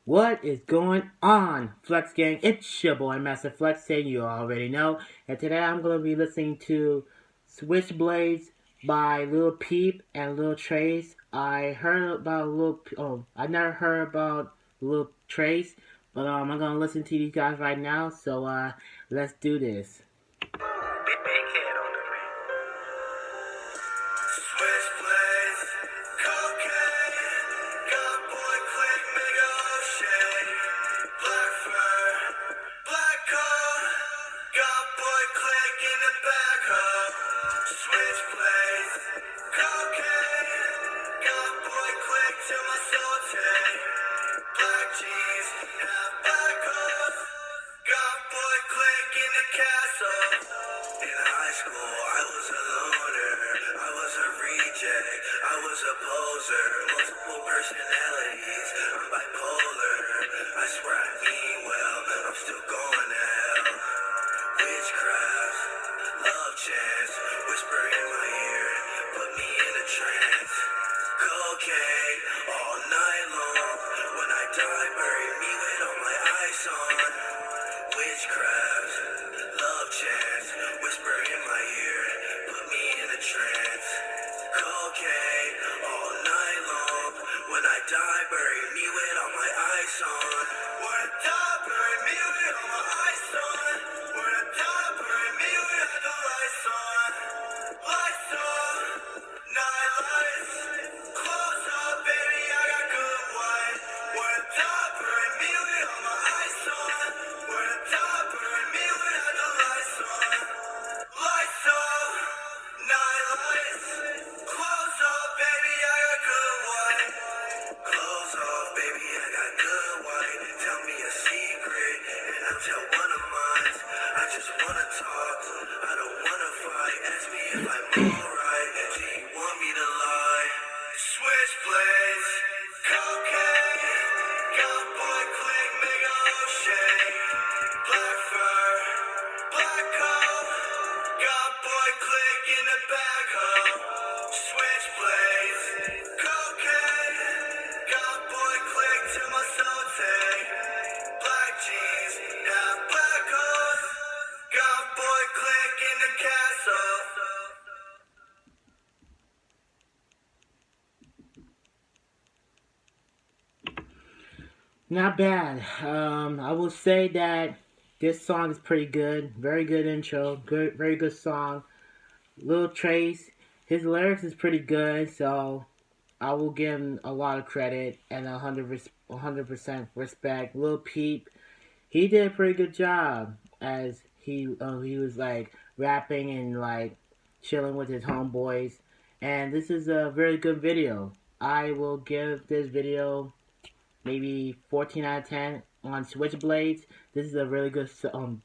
What is going on, FlexGang? It's your boy, Master Flex, saying you already know. And today I'm going to be listening to Switchblades by Lil Peep and Lil Trace. I never heard about Lil Trace, but I'm going to listen to these guys right now. So let's do this. I was a poser, multiple personalities, I'm bipolar. I swear I mean well, I'm still going to hell. Witchcraft, love chance, whisper in my ear, put me in a trance. Cocaine, all night long, when I die, bury me with all my eyes on. Witchcraft, love chance, whisper in my ear, put me in a trance. Cocaine, all night long, when I die, bury me with all my eyes on. When I die, bury me with all my eyes on. When I die, bury me with all the lights on. Lights on, night lights, close up, baby, I got good wine. When I die, bury me with all my eyes on. When I die, bury me with all the lights on. Lights on, night lights, close up, baby, I got good wine. Close off, baby, I got good wine. Tell me a secret, and I'll tell one of mine. I just wanna talk, I don't wanna fight. Ask me if I'm alright, do you want me to lie? Switchblades, cocaine, got boy click, mega ocean. Black fur, black coat, got boy click in the back hole. Switchblades, cocaine, got boy click to my soul tank. Black jeans, half black hoes, got boy click in the castle. Not bad. I will say that this song is pretty good. Very good intro. Very good song. Lil Trace, his lyrics is pretty good, so I will give him a lot of credit and 100% respect. Lil Peep, he did a pretty good job as he was like rapping and like chilling with his homeboys. And this is a very good video. I will give this video maybe 14 out of 10 on Switchblades. This is a really good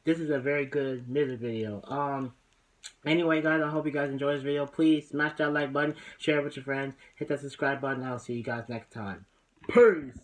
this is a very good music video. Anyway, guys, I hope you guys enjoy this video. Please smash that like button, share it with your friends, hit that subscribe button. I'll see you guys next time. Peace.